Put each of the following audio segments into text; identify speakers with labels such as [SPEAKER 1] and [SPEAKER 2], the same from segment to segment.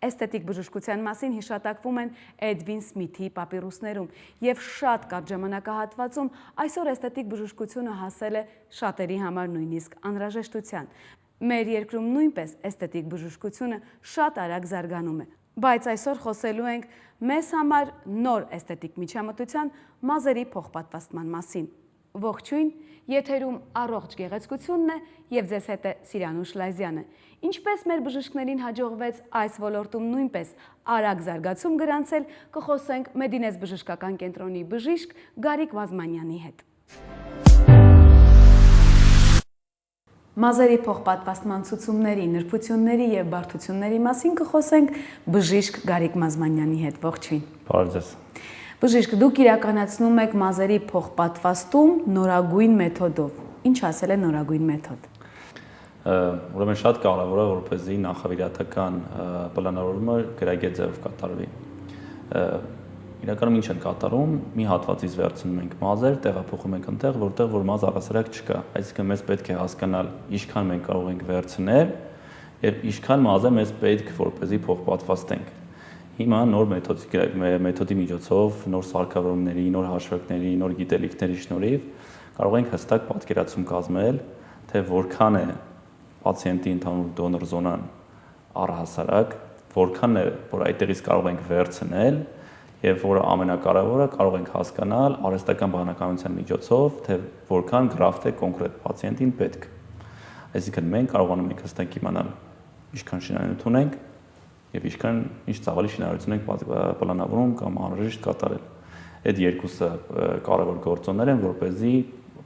[SPEAKER 1] էսթետիկ բժշկության մասին հիշատակվում են Էդվին Սմիթի պապիրուսներում և շատ կարճ ժամանակահատվածում այսօր էսթետիկ բժշկությունը հասել է շատերի համար նույնիսկ անհրաժեշտության։ Մեր երկրում նույնպես էսթետիկ բժշկությունը շատ արագ զարգանում է, բայց այսօր խոսելու ենք մեզ համար նոր էսթետիկ միջամտության մազերի փոխպատվաստման մասին։ Ողջույն, եթերում առողջ գեղեցկությունն է և ձեզ հետ է Սիրանուշ Լայզյանը։ Ինչպես մեր բժիշկներին հաջողվեց այս ոլորտում նույնպես արագ զարգացում գրանցել, կխոսենք Մեդինես բժշկական կենտրոնի բժիշկ Գարիկ Մազմանյանի հետ։ Մազերի փոխպատվաստման ցուցումների, նրբությունների և բարդությունների մասին կխոսենք բժիշկ Գարիկ Մազմանյանի հետ։ Ողջույն։
[SPEAKER 2] Բարև ձեզ։
[SPEAKER 1] Բժիշկ, դուք իրականացնում եք մազերի փոխպատվաստում նորագույն մեթոդով։ Ինչ ասել է նորագույն մեթոդ։
[SPEAKER 2] Ուրեմն շատ կարևոր է, որպեսզի նախավիրատական պլանավորումը գրագետ ձևով կատարվի։ Իրականում ինչ են կատարում, մի հատվածից վերցնում ենք մազեր, տեղափոխում ենք այնտեղ, որտեղ որ մազ առհասարակ չկա։ Այսինքն մեզ պետք է հասկանալ ինչքան մենք կարող ենք վերցնել եւ ինչքան մազը մեզ պետք որպեսզի փոխպատվաստենք։ Հիմա նոր մեթոդի միջոցով, նոր սարքավորումների, նոր հաշվարկների, նոր գիտելիքների շնորհիվ կարող ենք հստակ պատկերացում կազմել, թե որքան է պացիենտի ընդհանուր դոնոր զոնան առհասարակ, որքան է, որ այդտեղից կարող ենք վերցնել, եւ որը ամենակարևորը կարող ենք հասկանալ արհեստական բանականության միջոցով, թե որքան գրաֆտ է կոնկրետ պացիենտին պետք։ Այսինքն մենք կարողանում ենք հստակ իմանալ ինչքան շինարարություն ունենք եւ ինչ ծավալի շինարարություն ենք պլանավորում կամ անհրաժեշտ կատարել։ Այդ երկուսը կարևոր գործոններ են, որպեսզի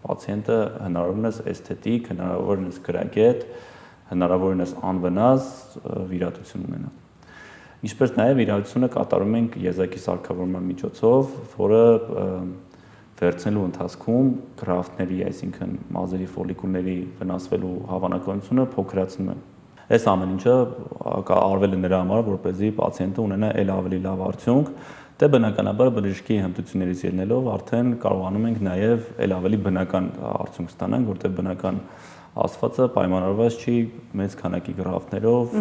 [SPEAKER 2] պացիենտը հնարավորինս էսթետիկ, հնարավորինս գրագետ, հնարավորինս անվնաս վիրատություն ունենա։ Ինչպես նաև վիրահատությունը կատարում ենք եզակի սարքավորման միջոցով, որը վերցնելու ընթացքում գրաֆտների, այսինքն մազերի ֆոլիկուլների վնասվելու հավանականությունը փոքրացնում է։ Այս ամեն ինչը արվել է նրա համար, որպեսզի պացիենտը ունենա ել ավելի լավ արդյունք, դե բնականաբար բժշկի հմտություններից ելնելով արդեն կարողանում ենք նաև ել ավելի բնական արդյունք ստանանք, որտեղ բնական ասվածը պայմանավորված չի մեծ քանակի գրաֆտներով,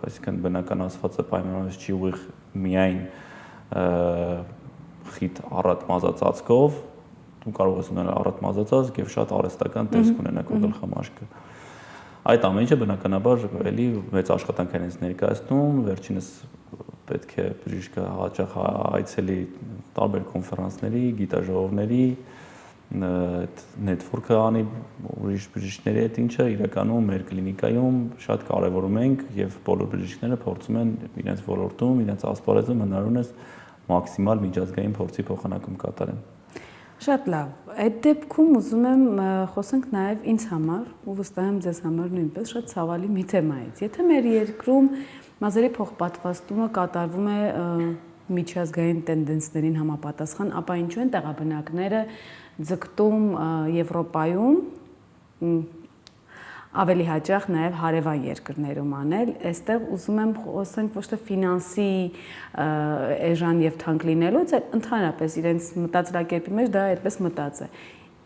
[SPEAKER 2] այսինքն բնական ասվածը պայմանավորված չի ուղիղ միայն խիտ առատ մազածածկով, դու կարող ես ունենալ առատ մազածածկ եւ շատ արհեստական տեսք ունենալ քո գլխամաշկը։ Այդ ամեն ինչը բնականաբար էլի մեծ աշխատանքներից ներկայացնում, վերջինս պետք է բժիշկը հաճախ այցելի տարբեր կոնֆերանսների, գիտաժողովների, նետվորքը անի ուրիշ բժիշկների հետ, ինչը իրականում մեր կլինիկայում շատ կարևորում ենք եւ բոլոր բժիշկները փորձում են իրենց ոլորտում, իրենց ասպարեզում հնարավորինս մաքսիմալ միջազգային փորձի փոխանակում կատարեն։
[SPEAKER 1] Շատ լավ։ Այդ դեպքում ուզում եմ խոսենք նաև ինձ համար ու վստահ եմ ձեզ համար նույնպես շատ ցավալի մի թեմայից։ Եթե մեր երկրում մազերի փոխպատվաստումը կատարվում է միջազգային տենդենսներին համապատասխան, ապա ինչու են տեղաբնակները ձգտում Եվրոպայում ավելի հաճախ նաև հարևան երկրներում անել, այստեղ ուզում եմ խոսենք ոչ թե ֆինանսի էժան եւ թանկ լինելուց, այլ ընդհանրապես իրենց մտածելակերպի մեջ դա այդպես մտած է։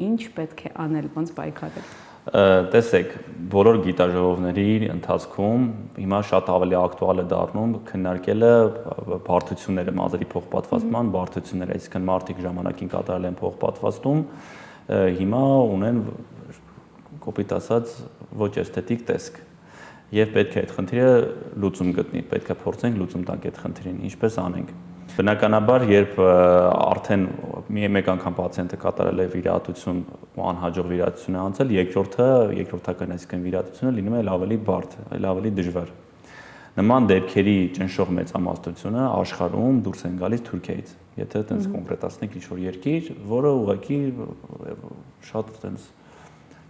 [SPEAKER 1] Ինչ պետք է անել, ոնց պայքարել։
[SPEAKER 2] Տեսեք, բոլոր գիտաժողովների ընթացքում հիմա շատ ավելի ակտուալ է դառնում քննարկելը բարդությունները, մազերի փոխպատվաստման բարդությունները, այսինքն մարդիկ ժամանակին կատարել են փոխպատվաստում, հիմա ունեն կոպիտ ասած ոչ էսթետիկ տեսք եւ պետք է այդ խնդիրը լուծում գտնի, պետք է փորձենք լուծում տանք այդ խնդրին, ինչպես անենք։ Բնականաբար, երբ արդեն մեկ անգամ պացիենտը կատարել է վիրահատություն ու անհաջող վիրահատություն է անցել, երկրորդական այսինքն վիրահատությունը լինում է ավելի բարդ, ավելի դժվար։ Նման դեպքերի ճնշող մեծամասնությունը աշխարհում դուրս են գալիս Թուրքիայից։ Եթե այդպես կոնկրետացնենք ինչ-որ երկիր, որը ուղղակի շատ այդպես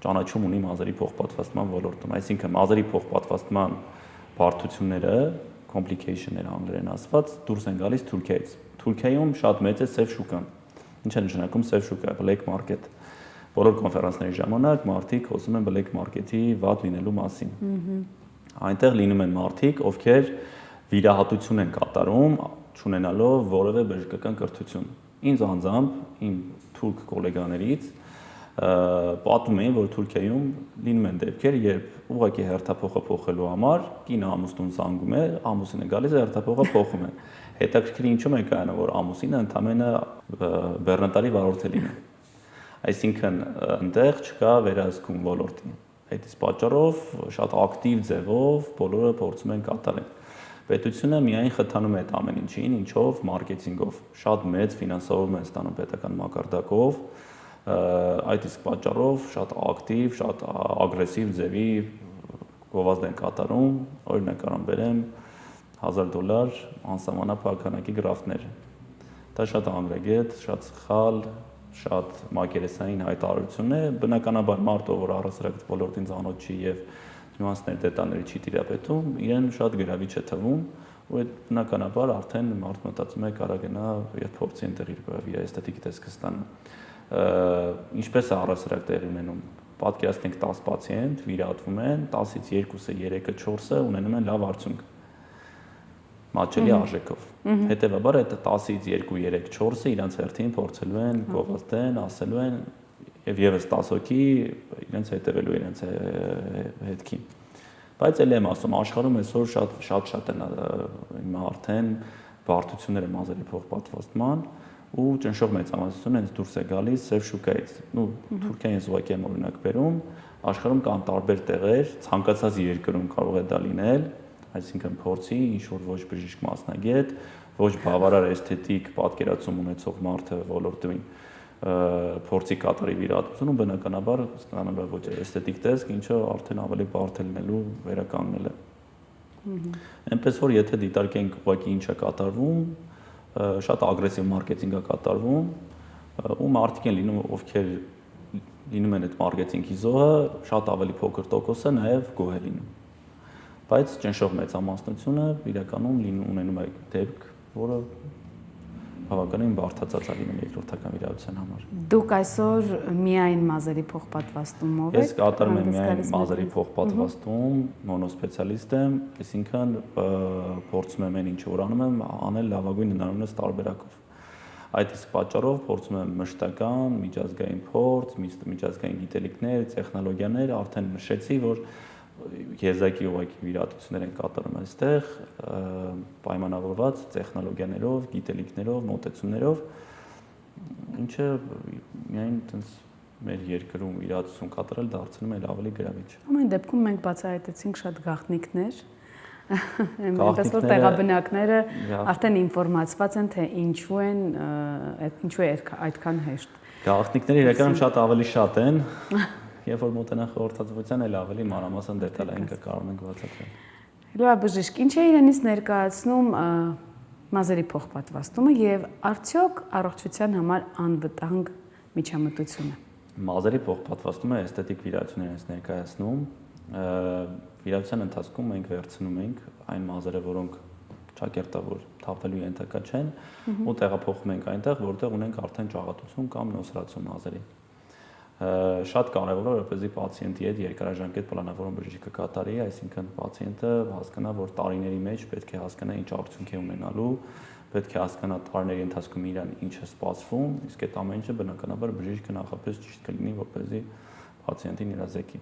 [SPEAKER 2] ճանաչում ունի մազերի փոխպատվաստման ոլորտում, այսինքն մազերի փոխպատվաստման բարդությունները, complication-ները անգլերեն ասված, դուրս են գալիս Թուրքիայից։ Թուրքիայում շատ մեծ է սև շուկան։ Ինչ է նշանակում սև շուկա, black market։ Բոլոր կոնֆերանսների ժամանակ մարդիկ խոսում են black market-ի վատ լինելու մասին։ Այնտեղ լինում են մարդիկ, ովքեր վիրահատություն են կատարում, չունենալով որևէ բժշկական կրթություն։ Ինձ անձամբ, իմ թուրք գոլեգաներից Պատմում էին, որ Թուրքիայում լինում են դեպքեր, երբ ուղղակի հերթափոխը փոխելու համար կինը ամուսնուն զանգում է, ամուսինը գալիս է հերթափոխը փոխում է։ Հետաքրքիր ինչու՞մ է կայանում, որ ամուսինը ընդամենը բեռնատարի վարորդ է լինում։ Այսինքն այնտեղ չկա վերահսկում ոլորտի։ Այդ իսկ պատճառով շատ ակտիվ ձևով բոլորը փորձում են կատարել։ Պետությունը միայն խթանում է այդ ամեն ինչին, ինչով մարքեթինգով, շատ մեծ ֆինանսավորում են ստանում պետական մակարդակով, այդ իսկ պատճառով շատ ակտիվ, շատ ագրեսիվ ձևի գովազդ են կատարում, օրինակ առամ բերեմ $1000 անսահմանափակ քանակի գրաֆտներ։ Դա շատ անգրագետ, շատ սխալ, շատ մակերեսային հայտարարություն է, բնականաբար մարդը, որ առասարակ ոլորտին ծանոթ չի եւ նյուանսներ դետալների չի տիրապետում, իրեն շատ գրավիչ է թվում, ու այդ բնականաբար արդեն մարդ մտածում է կարա գնա եւ փորձի այնտեղ իր էսթետիկի տեսքը ստանա։ Ինչպես է առասարակ տեղի ունենում։ Պատկերացնենք 10 պացիենտ վիրատվում են, 10-ից 2-ը, 3-ը, 4-ը ունենում են լավ արդյունք մատչելի արժեքով։ Հետևաբար այդ 10-ից 2, 3, 4-ը իրանց հերթին փորձելու են գովազդեն, ասելու են եւ եւս 10 հոգի իրենց հետևելու իրենց հետքին։ Բայց ել եմ ասում, աշխարհում այսօր շատ են հիմա արդեն բարդությունները մազերի փոխպատվաստման ու ճնշող մեծամասնությունը հենց դուրս է գալիս սև շուկայից։ Թուրքիան ուղղակի եմ օրինակ բերում, աշխարհում կան տարբեր տեղեր, ցանկացած երկրում կարող է դա լինել, այսինքն փորձի ինչ որ ոչ բժիշկ մասնագետ, ոչ բավարար էսթետիկ պատկերացում ունեցող մարդը ոլորտին փորձի կատարի վիրատությունը բնականաբար ստանալու ոչ էսթետիկ տեսք, ինչը արդեն ավելի բարդ է լինելու վերականգնել է։ Այնպես որ եթե դիտարկենք ուղղակի ինչ է կատարվում, շատ ագրեսիվ մարքեթինգ է կատարվում, ու մարդիկ են լինում, ովքեր լինում են այդ մարքեթինգի զոհը, շատ ավելի փոքր տոկոսը նաև գոհ է լինում։ Բայց ճնշող մեծամասնությունը իրականում ունենում է դեպք, որը բավականին բարդացած է լինում երկրորդական վիրահատության համար։
[SPEAKER 1] Դուք այսօր միայն մազերի փոխպատվաստումով եք։
[SPEAKER 2] Ես կատարում եմ միայն մազերի փոխպատվաստում, մոնոսպեցիալիստ եմ, այսինքն փորձում եմ այն ինչ որ անում եմ, անել լավագույն հնարավորինս տարբերակով։ Այդ իսկ պատճառով փորձում եմ մշտական, միջազգային փորձ, միջազգային գիտելիքներ, տեխնոլոգիաներ, արդեն նշեցի, որ եզակի ուղղակի վիրահատություններ են կատարում այստեղ, պայմանավորված տեխնոլոգիաներով, գիտելիքներով, մոտեցումներով, ինչը միայն այդպես մեր երկրում վիրահատություն կատարել դարձնում է ավելի գրավիչ։
[SPEAKER 1] Ամեն դեպքում մենք բացահայտեցինք շատ գաղտնիքներ, այնպես որ տեղաբնակները արդեն ինֆորմացված են, թե ինչու է այդքան հեշտ։
[SPEAKER 2] Գաղտնիքները իրականում շատ ավելի շատ են, երբ որ մոտենան խորհրդածության, էլ ավելի մանրամասն դետալային կարող ենք բացատրել։
[SPEAKER 1] Լավ բժիշկ, ինչ է իրենից ներկայացնում մազերի փոխպատվաստումը եւ արդյոք առողջության համար անվտանգ միջամտություն է։
[SPEAKER 2] Մազերի փոխպատվաստումը էսթետիկ վիրահատություն է ներկայացնում։ Վիրահատության ընթացքում մենք վերցնում ենք այն մազերը, որոնք ճակերտավոր թափվելու ենթակա չեն, ու տեղափոխում ենք այնտեղ, որտեղ ունենք արդեն ճաղատություն կամ նոսրացում մազերի։ Շատ կարևոր է, որպեսզի պացիենտի հետ երկարաժամկետ պլանավորում բժիշկը կատարի, այսինքն պացիենտը հասկանա, որ տարիների մեջ պետք է հասկանա ինչ արդյունք է ունենալու, պետք է հասկանա տարիների ընթացքում իրան ինչ է սպասվում, իսկ այդ ամեն ինչը բնականաբար բժիշկը նախապես ճիշտ կլինի, որպեսզի պացիենտին իրազեկի։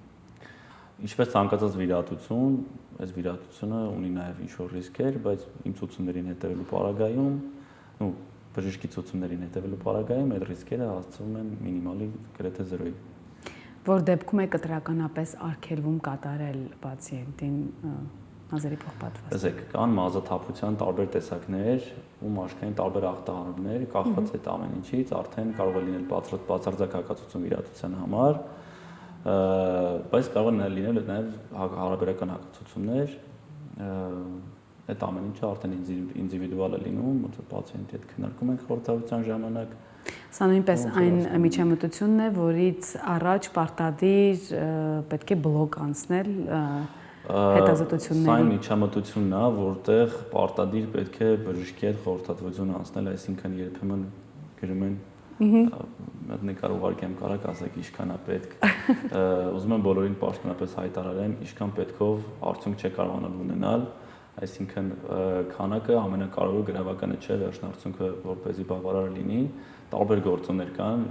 [SPEAKER 2] Ինչպես ցանկացած վիրահատություն, այս վիրահատությունը ունի նաև ինչ-որ ռիսկեր, բայց իմ ցուցումներին հետևելու պարագայում, բժշկի ցուցումներին հետևելու պարագայում այդ ռիսկերը հասցվում են մինիմալի գրեթե 0-ի։
[SPEAKER 1] Որ դեպքում է կտրականապես արգելվում կատարել պացիենտին մազերի փոխպատվաստում։
[SPEAKER 2] Տեսեք, կան մազաթափության տարբեր տեսակներ ու աշխարհային տարբեր ախտահանումներ, կախված այդ ամեն ինչից, արդեն կարող է լինել բացարձակ հակացություն վիրահատության համար, բայց կարող է լինել նաև հարաբերական հակացություններ, այդ ամեն ինչը արդեն ինդիվիդուալ է լինում, պացիենտի հետ քննարկում ենք խորհրդատվության ժամանակ։
[SPEAKER 1] Սա նույնպես այն միջամտությունն է, որից առաջ պարտադիր պետք է բլոկ անցնել հետազոտությունների։
[SPEAKER 2] Սա այն միջամտությունն է, որտեղ պարտադիր պետք է բժշկի հետ խորհրդատվություն անցնել, այսինքն երբեմն գրում են Այդ նկար ուղարկեմ կարակ ասեք ինչքան է պետք։ Ուզում եմ բոլորին պաշտոնապես հայտարարեմ, ինչքան պետքով արդյունք չեք կարողանալ ունենալ, այսինքն քանակը ամենակարևոր գրավականը չէ, վերջնարդյունքը որպեսզի բավարար լինի, տարբեր գործոններ կան,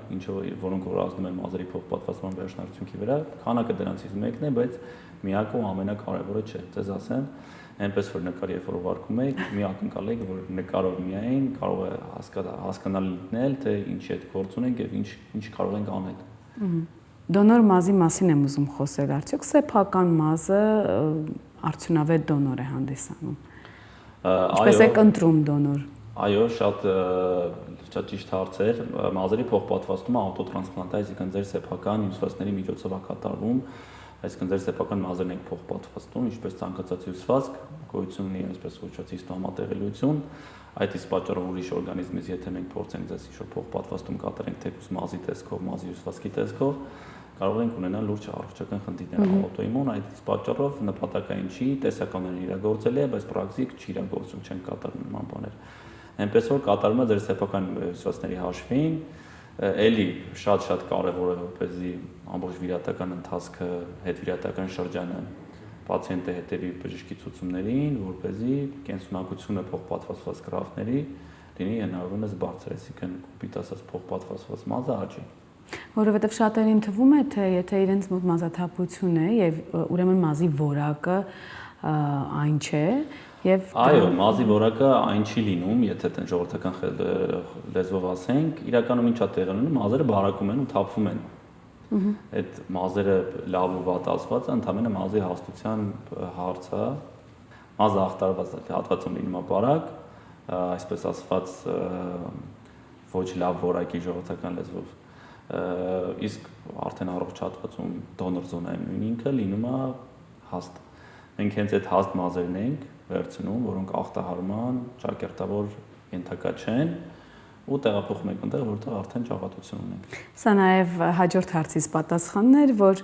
[SPEAKER 2] որոնք որ ազդում են մազերի փոխպատվաստման վերջնարդյունքի վրա, քանակը դրանցից մեկն է, բայց միակը ու ամենակարևորը չէ, ձեզ ասեմ, այնպես որ նկար երբ որ ուղարկում եք, մի ակնկալ եք, որ նկարով միայն կարող է հասկանալի լինել, թե ինչի հետ գործ ունենք եւ ինչ կարող ենք անել։
[SPEAKER 1] Դոնոր մազի մասին եմ ուզում խոսել, արդյոք սեփական մազը արդյունավետ դոնոր է հանդիսանում։ Ինչպես եք ընտրում դոնոր։
[SPEAKER 2] Այո, շատ ճիշտ հարց էր։ Մազերի փոխպատվաստումը ավտոտրանսպլանտ է, այսինքն ձեր սեփական հյուսվածքների միջոցով է կատարվում, այսինքն ձեր սեփական մազերն եք փոխպատվաստում, ինչպես ցանկացած հյուսվածք, գոյություն ունի այսպես կոչված հիստոմատեղելիություն, այդ իսկ պատճառով ուրիշ օրգանիզմից եթե մենք փորձենք ձեզ ինչ-որ փոխպատվաստում կատարենք թեկուզ մազի տեսքով, մազի հյուսվածքի տեսքով, կարող ենք ունենալ լուրջ առողջական խնդիրներ, աուտոիմուն, այդ իսկ պատճառով նպատակային չի, տեսականորեն իրագործելի է, բայց պրակտիկ չի իրագործում, չեն կատարում նման բաներ։ Այնպես որ կատարվում է ձեր սեփական հյուսվածքների հաշվին, էլի շատ կարևոր է որպեսզի ամբողջ վիրատական ընթացքը, հետվիրատական շրջանը պացիենտը հետևի բժշկի ցուցումներին, որպեսզի կենսունակությունը փոխպատվաստված գրաֆների լինի հնարավորինս բարձր, այսինքն կոպիտ ասած փոխպատվաստված մազը աճի։
[SPEAKER 1] Որովհետև շատերին թվում է, թե եթե իրենց մոտ մազաթափություն է եւ ուրեմն մազի որակը այն չէ եւ
[SPEAKER 2] այո, մազի որակը այն չի լինում, եթե ժողովրդական լեզվով ասենք, իրականում ինչա տեղի ունենում, մազերը բարակում են ու թափվում են։ Այդ մազերը լավ ու վատ ասված, ընդհանրապես մազի հաստության հարց է։ Մազը ախտարված հատվածում լինում է բարակ, այսպես ասված ոչ լավ որակի ժողովրդական լեզվով իսկ արդեն առողջ հատվածում դոնոր զոնայում նույն ինքը լինում է հաստ։ Մենք հենց այդ հաստ մազերն ենք վերցնում, որոնք ախտահարման ճակերտավոր ենթակա չեն ու տեղափոխում ենք այնտեղ, որտեղ արդեն ճակատություն ունենք։
[SPEAKER 1] Սա նաև հաջորդ հարցից պատասխանն էր, որ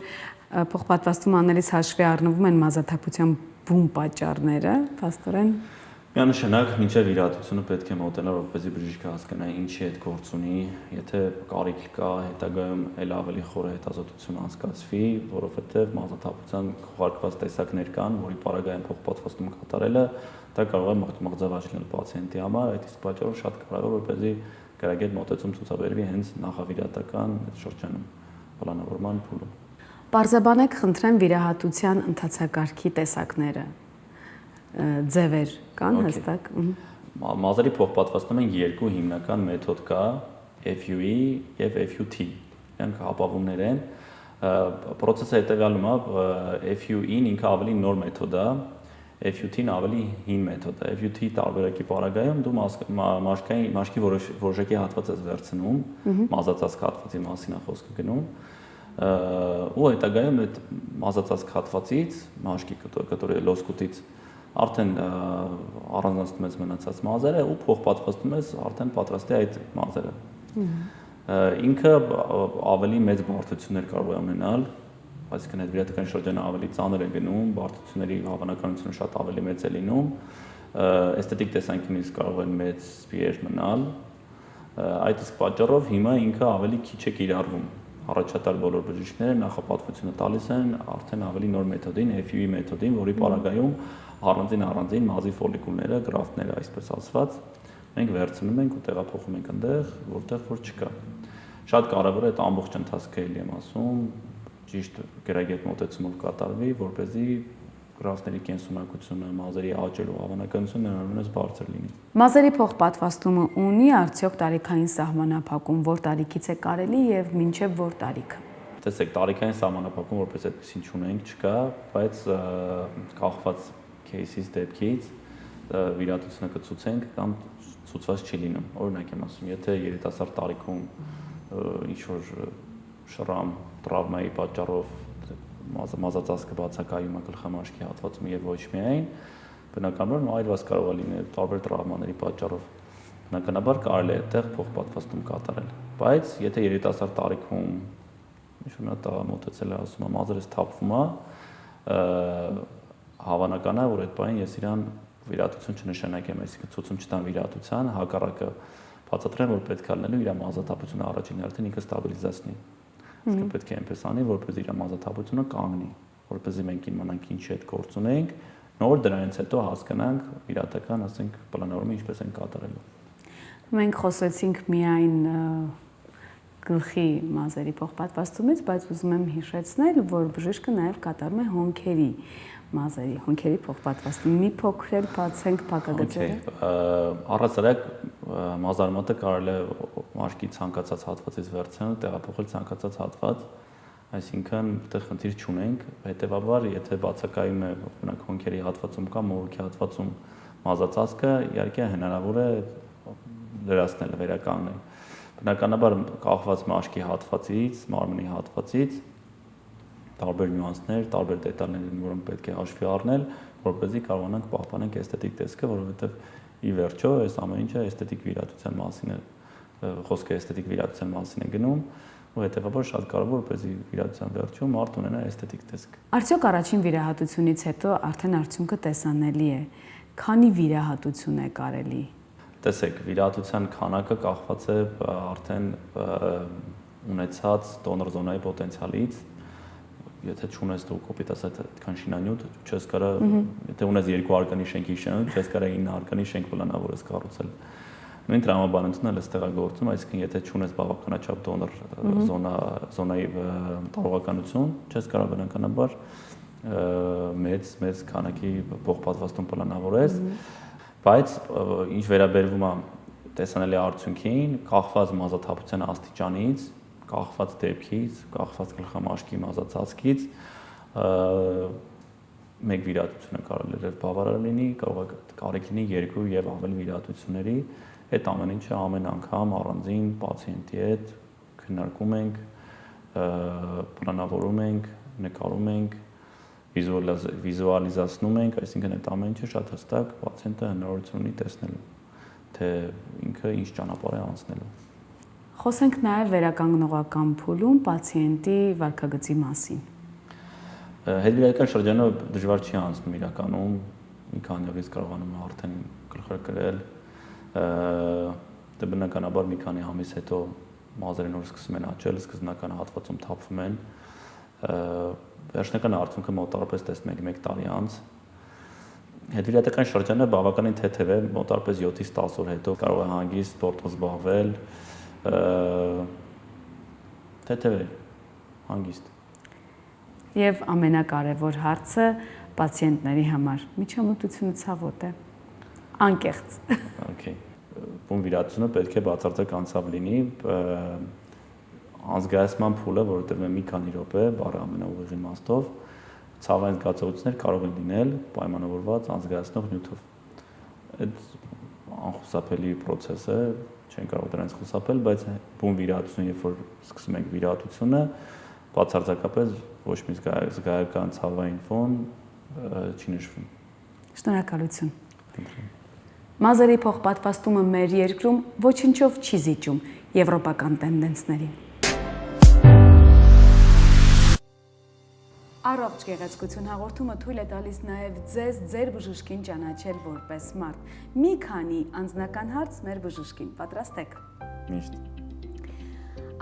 [SPEAKER 1] փոխպատվաստում անելիս հաշվի առնվում են մազաթափության բուն պատճառները, փաստորեն
[SPEAKER 2] Միանշանակ մինչև իրադությունը պետք է մոտենալ, որպեսզի բժիշկը հասկանա ինչի հետ գործ ունի, եթե կարիք կա հետագայում էլ ավելի խոր հետազոտություն անցկացվի, որովհետև մազաթափության քողարկված տեսակներ կան, որի պարագայում փոխպատվաստում կատարելը դա կարող է մղձավաճ լինել պացիենտի համար, այդ իսկ պատճառով շատ կարևոր որպեսզի գրագետ մոտեցում ցուցաբերվի հենց նախավիրատական շրջանում, պլանավորման փուլում։
[SPEAKER 1] Պարզաբանեք խնդրեմ վիրահատության ընթացակարգի տեսակները։ Ձևեր կան հստակ։
[SPEAKER 2] Մազերի փոխպատվաստում են երկու հիմնական մեթոդ կա, FUE եւ FUT։ Իրանք ապավումներ են։ Պրոցեսը հետեւյալում է, FUE-ն ինքը ավելի նոր մեթոդ է, FUT-ն ավելի հին մեթոդ է։ FUT-ի տարբերակի պարագայում դու մաշկի որոշակի հատված ես վերցնում, մազածածկ հատվածի մասին է խոսքը գնում, ու հետագայում այդ մազածածկ հատվածից, մաշկի կտորի լոսկուտից արդեն առանձնացնում ես մնացած մազերը ու փոխպատվաստում ես արդեն պատրաստի այդ մազերը։ Ինքը ավելի մեծ բարդություններ կարող է ունենալ, այսինքն այդ վիրատական շրջանը ավելի ծանր է գնում, բարդությունների հավանականությունը շատ ավելի մեծ է լինում, էսթետիկ տեսանկյունից կարող են մեծ սպիեր մնալ, այդ իսկ պատճառով հիմա ինքը ավելի քիչ է կիրառվում։ Առաջատար բոլոր բժիշկները նախապատվությունը տալիս են արդեն ավելի նոր մեթոդին, FUE մեթոդին, որի պարագայում առանձին մազի ֆոլիկուլները, գրաֆտները, այսպես ասված, մենք վերցնում ենք ու տեղափոխում ենք այնտեղ, որտեղ որ չկա։ Շատ կարևոր է այդ ամբողջ ընթացքը էլի եմ ասում, ճիշտ գրագետ մոտեցումով կատարվի, որպեսզի գրաֆտների կենսունակությունը, մազերի աճելու հավանականությունը հնարավորինս բարձր լինի։
[SPEAKER 1] Մազերի փոխպատվաստումը ունի արդյոք տարիքային սահմանափակում, որ տարիքից է կարելի եւ մինչեւ որ տարիքը։
[SPEAKER 2] Տեսեք, տարիքային սահմանափակում որպես այդպեսին չունենք, չկա, բայց կախված кейսից դեպքից վիրատությունը կցուցենք կամ ցուցված չի լինում։ Օրինակ եմ ասում, եթե երիտասարդ տարիքում ինչ-որ շրամ, տրավմայի պատճառով մազածածկը բացակայում է գլխամաշկի հատվածում եւ ոչ միայն, բնականաբար այրված կարող է լինել տարբեր տրավմաների պատճառով։ Բնականաբար կարելի է այդտեղ փոխպատվաստում կատարել։ Բայց եթե երիտասարդ տարիքում ինչ-որ նա տղա մոտեցել է ասում, մազերս թափվում է, հավանական է, որ այդ բանին ես իրան վիրատություն չնշանակեմ, այսինքն ցուցում չտան վիրատության, հակառակը բացատրեմ, որ պետք է լինելու իր մազաթափությունը առաջին հերթին ինքը ստաբիլիզացնի։ Իսկ պետք է այնպես անի, որպեսզի իր մազաթափությունը կանգնի, որպեսզի մենք իմանանք ինչի հետ գործ ունենք նոր դրանից հետո հասկանանք իրատական, ասենք, պլանավորումը ինչպես են կատարելու։
[SPEAKER 1] Մենք խոսեցինք միայն գլխի մազերի փոխպատվաստումից, բայց ուզում եմ հիշեցնել, որ բժիշկը նաև կատարում է հոնքերի մազերի, հոնքերի փոխպատվաստում։ Մի փոքր էլ բացենք փակագծերը։
[SPEAKER 2] Առհասարակ մազարմատը կարելի է մաշկի ցանկացած հատվածից վերցնել, տեղափոխել ցանկացած հատված, այսինքն այդտեղ խնդիր չունենք, հետեւաբար եթե բացակայում է օրինակ հոնքերի հատվածում կամ մորուքի հատվածում մազածածկը, իհարկե հնարավոր է լրացնել, վերականգնել։ Բնականաբար կախված մաշկի հատվածից, մարմնի հատվածից տարբեր նյուանսներ, տարբեր դետալներ, որոնք պետք է հաշվի առնել, որպեսզի կարողանանք պահպանենք էսթետիկ տեսքը, որովհետև ի վերջո այս ամեն ինչը էսթետիկ վիրատության մասին է, խոսքը էսթետիկ վիրատության մասին է գնում, ու հետեւաբար շատ կարևոր է, որպեսզի վիրատության վերջում մարդ ունենա էսթետիկ տեսք։
[SPEAKER 1] Արդյոք առաջին վիրահատությունից հետո արդեն արդյունքը տեսանելի է։ Քանի վիրահատություն է կարելի։
[SPEAKER 2] Տեսեք, վիրահատության քանակը կախված է արդեն ունեցած դոնոր զոնայի պոտենցիալից։ Եթե չունես դու կոպիտ ասած այդքան շինանյութ, չես կարող, եթե ունես 2 արկանի շենքի շինանյութ, չես կարող 9 արկանի շենք պլանավորես կառուցել։ Նույն տրամաբանությունն էլ էստեղ է գործում, այսինքն եթե չունես բավականաչափ դոնոր զոնայի տարողականություն, չես կարող բնականաբար մեծ քանակի փոխպատվաստում պլանավորես, բայց ինչ վերաբերվում է տեսանելի արդյունքին, կախված մազաթափության աստիճանից, կախված դեպքից, կախված գլխամաշկի մազածածկից մեկ վիրահատությունը կարող է բավարար լինի, կարող է կարիք լինի 2 եւ ավելի վիրահատությունների, այդ ամեն ինչը ամեն անգամ առանձին պացիենտի հետ քննարկում ենք, պլանավորում ենք, նկարում ենք, վիզուալիզացնում ենք, այսինքն այդ ամեն ինչը շատ հստակ պացիենտը հնարավորություն ունի տեսնելու, թե ինքը ինչ ճանապարհ է անցնելու։
[SPEAKER 1] Խոսենք նաև վերականգնողական փուլում պացիենտի վարքագծի մասին։
[SPEAKER 2] Հետվիրահատական շրջանը դժվար չի անցնում իրականում, մի քանի օրից կարողանում է արդեն գլխարկրել, դե բնականաբար մի քանի ամիս հետո մազերը նոր սկսում են աճել, սկզբնական հատվածում թափվում են, վերջնական արդյունքը մոտավորապես տեսնում ենք 1 տարի անց։ Հետվիրահատական շրջանը բավականին թեթև է, մոտավորապես 7-ից 10 օր հետո կարող է հանգիստ սպորտով զբաղվել, թեթև է, հանգիստ։
[SPEAKER 1] Եվ ամենակարևոր հարցը պացիենտների համար միջամտությունը ցավոտ է, անկեղծ։
[SPEAKER 2] Okay. Բուն վիրահատությունը պետք է բացարձակ անցավ լինի, անզգայացման փուլը, որովհետև մի քանի րոպե, բառը ամենաուղիղ իմաստով, ցավային զգացողություններ կարող են լինել պայմանավորված անզգայացնող նյութով։ Այդ անխուսափելի process է, չեն կարող դրանից խուսափել, բայց բուն վիրահատությունը, երբ որ սկսում ենք վիրահատությունը, բացարձակապես ոչ մի զգայական ցավային ֆոն չի նշվում։
[SPEAKER 1] Շնորհակալություն։ Մազերի փոխպատվաստումը մեր երկրում ոչնչով չի զիջում եվրոպական տենդենսներին։ Առողջ գեղեցկություն հաղորդումը թույլ է տալիս նաև ձեզ ձեր բժշկին ճանաչել որպես մարդ։ Մի քանի անձնական հարց մեր բժշկին, պատրաստ եք։
[SPEAKER 2] Միշտ։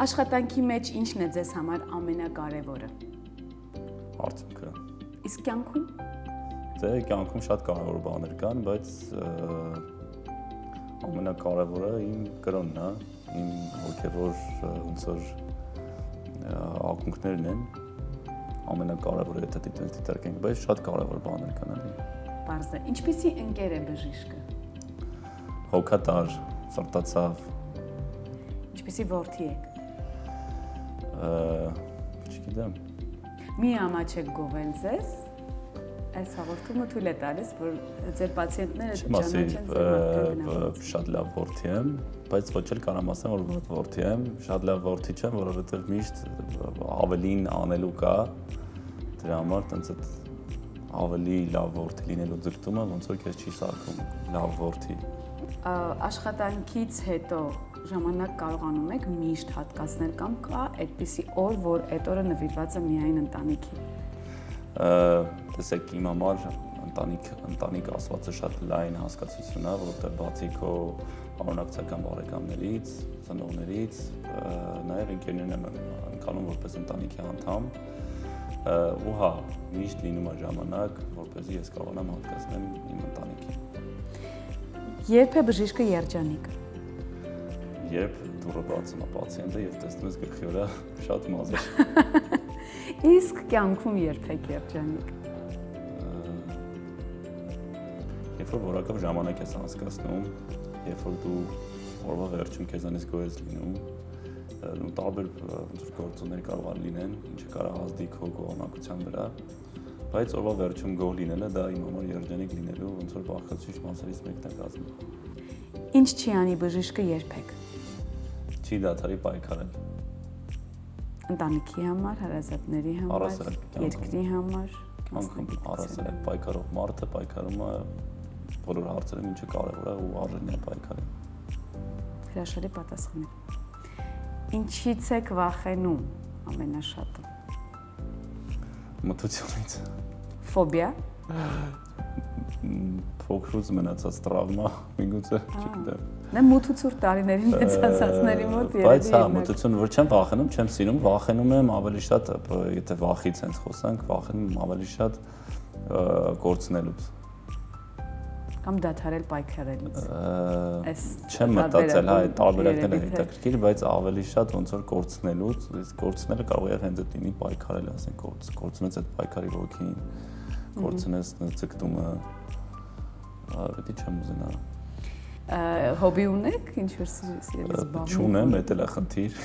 [SPEAKER 1] Աշխատանքի մեջ ինչն է ձեզ համար ամենակարևորը։
[SPEAKER 2] Արդյունքը։
[SPEAKER 1] Իսկ կյանքում։
[SPEAKER 2] Դե կյանքում շատ կարևոր բաներ կան, բայց ամենակարևորը իմ կրոնն է, իմ հոգևոր ոնց որ ակունքներն են, ամենակարևորը եթե դիտարկենք, բայց շատ կարևոր բաներ կան էլի։
[SPEAKER 1] Պարզ է, ինչպիսի ընկեր է բժիշկը։
[SPEAKER 2] Հոգատար, սրտացավ։
[SPEAKER 1] Ինչպիսի որդի եք։
[SPEAKER 2] Չգիտեմ։
[SPEAKER 1] Մի ամաչեք գովել ձեզ։ Այս հաղորդումը թույլ է տալիս, որ ձեր պացիենտները ճանաչեն ձեր մարդկանց։
[SPEAKER 2] Շատ լավ որդի եմ, բայց ոչ էլ կարամ ասեմ, որ վատ որդի եմ, շատ լավ որդի չեմ, որովհետև միշտ ավելին անելու կա, դրա համար տենց այդ ավելի լավ որդի լինելու ձգտումը ոնց որ քեզ չի սարքում, լավ որդի։
[SPEAKER 1] Աշխատանքից հետո ժամանակ կարողանում եք միշտ հատկացնել կամ կա այդպիսի օր, որ այդ օրը նվիրված է միայն ընտանիքին։
[SPEAKER 2] Տեսեք, իմ համար ընտանիք ասվածը շատ լայն հասկացություն է, որովհետև բացի քո առօրյակցական բարեկամներից, ծնողներից, նաև ընկերներն եմ ընկալում որպես ընտանիքի անդամ, ու հա, միշտ լինում է ժամանակ, որպեսզի ես կարողանամ հատկացնեմ իմ ընտանիքին։
[SPEAKER 1] Երբ է բժիշկը երջանիկ։
[SPEAKER 2] Երբ դուրը բացում է պացիենտը եւ տեսնում ես գլխի վրա շատ մազեր։
[SPEAKER 1] Իսկ կյանքում երբ եք երջանիկ։
[SPEAKER 2] Երբ որ որակով ժամանակ ես անցկացնում, երբ որ դու օրվա վերջում քեզանից գոհ ես լինում, ու տարբեր գործոններ կարող են լինեն, ինչը կարող ազդի քո գոհունակության վրա, բայց օրվա վերջում գոհ լինելը դա իմ համար երջանիկ լինելու ոնց որ բաղկացուցիչ մասերից մեկն է կազմում։
[SPEAKER 1] Ինչ չի անի բժիշկը երբեք։
[SPEAKER 2] Չի դադարի պայքարել։
[SPEAKER 1] Ընտանիքի համար, հարազատների համար, երկրի համար,
[SPEAKER 2] անկամ առասարակ պայքարող մարդը պայքարում է բոլոր հարցերում, ինչը կարևոր է ու արժանի է պայքարել։
[SPEAKER 1] Հրաշալի պատասխան է։ Ինչից եք վախենում ամենաշատը։
[SPEAKER 2] Մթությունից։
[SPEAKER 1] Ֆոբիա։
[SPEAKER 2] Փոքրուց մնացած տրավմա, միգուցե, չգիտեմ։
[SPEAKER 1] Նա մութուցուր տարիների մեծացածների մոտ երևի։
[SPEAKER 2] Բայց հա, մթություն որ չեմ վախենում, չեմ սիրում, վախենում եմ ավելի շատ, եթե վախից ենք խոսանք, վախենում եմ ավելի շատ կորցնելուց։
[SPEAKER 1] Կամ դադարել պայքարելուց։
[SPEAKER 2] Չեմ մտածել, հա, այդ տարբերակները հետաքրքիր, բայց ավելի շատ ոնց որ կորցնելուց, իսկ կորցնելը կարող է հենց այդ լինի պայքարել, ասենք, կորցնես այդ պայքարի ոգին, կորցնես ցկտումը, պետք չեմ ուզենա։
[SPEAKER 1] Հոբի ունեք, ինչ որ սիրելի զբաղվում։
[SPEAKER 2] Չունեմ, դա էլ է խնդիր։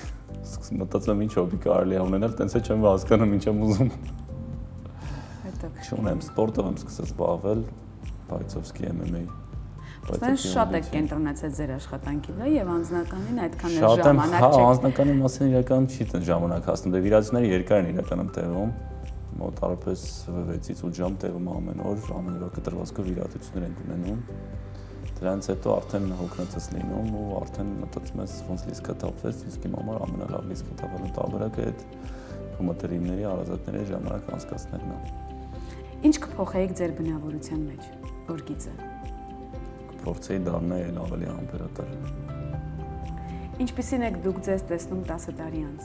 [SPEAKER 2] Մտածում եմ ինչ հոբի կարելի է ունենալ, տենց է չեմ հասկանում ինչ եմ ուզում։ Չունեմ, սպորտով եմ սկսել զբաղվել, բայցովսկի MMA։
[SPEAKER 1] Բայց շատ եք կենտրոնացել ձեր աշխատանքի վրա եւ անձնականին այդքան էլ
[SPEAKER 2] ժամանակ
[SPEAKER 1] չեք։
[SPEAKER 2] Հա, անձնականի մասին իրականում չի ժամանակ հասնում, դե վիրահատությունները երկար են իրականում տևում, մոտ առապես 6-ից 8 ժամ տևում ամեն օր կտրվածքով վիրահատություններ են ունենում։ Դրանից հետո արդեն հոգնածես լինում ու արդեն մտածում ես ոնց լիցքաթափվես, իսկ իմ համար ամենալավ լիցքաթափվելու տարբերակը այդ մտերիմների, հարազատների ժամանակ անցկացնելն է։
[SPEAKER 1] Ինչ կփոխեիք ձեր բնավորության մեջ, որ գիծը։
[SPEAKER 2] Կփորձեի դառնալ ավելի համբերատար։
[SPEAKER 1] Ինչպիսին եք դուք ձեզ տեսնում 10 տարի անց։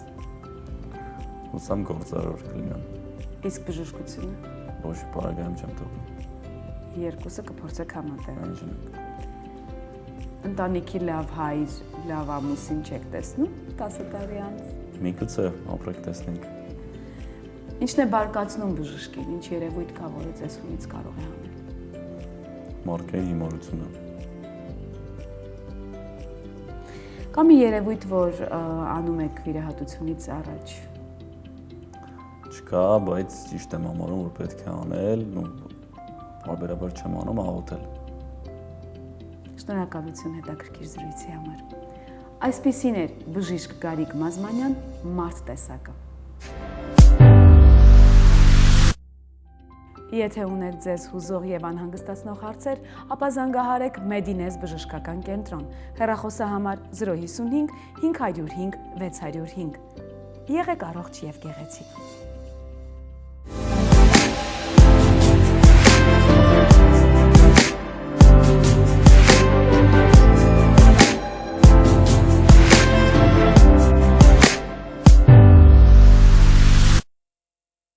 [SPEAKER 2] Հուսամ գործարար կլինեմ։
[SPEAKER 1] Իսկ բժշկությունը։
[SPEAKER 2] Ոչ բարակայում չեմ թողնում։
[SPEAKER 1] Երկուսը կփորձեք համատեղել։
[SPEAKER 2] Անջնակ։
[SPEAKER 1] Ընտանիքի լավ հայր, լավ ամուսին չեք տեսնում 10 տարի անց։
[SPEAKER 2] Միգուցե ապրեք տեսնենք։
[SPEAKER 1] Ինչն է բարկացնում բժշկին, ինչ երևույթ կա, որը ծեսունից կարող է անել։
[SPEAKER 2] Մարկայի հիմարությունը։
[SPEAKER 1] Կա մի երևույթ, որ անում եք վիրահատությունից առաջ։
[SPEAKER 2] Չկա, բայց ճիշտ եմ համարում, որ պետք է անել, ու բարբերաբար չեմ անում, աղոթել։
[SPEAKER 1] Շնորհակալություն հետաքրքիր զրույցի համար։ Այսպիսին էր բժիշկ Գարիկ Մազմանյան, մարդ տեսակը։ Եթե ունեք ձեզ հուզող եւ անհանգստացնող հարցեր, ապա զանգահարեք Մեդինես բժշկական կենտրոն, հեռախոսահամար 055 505 605։ Եղեք առողջ եւ գեղեցիկ։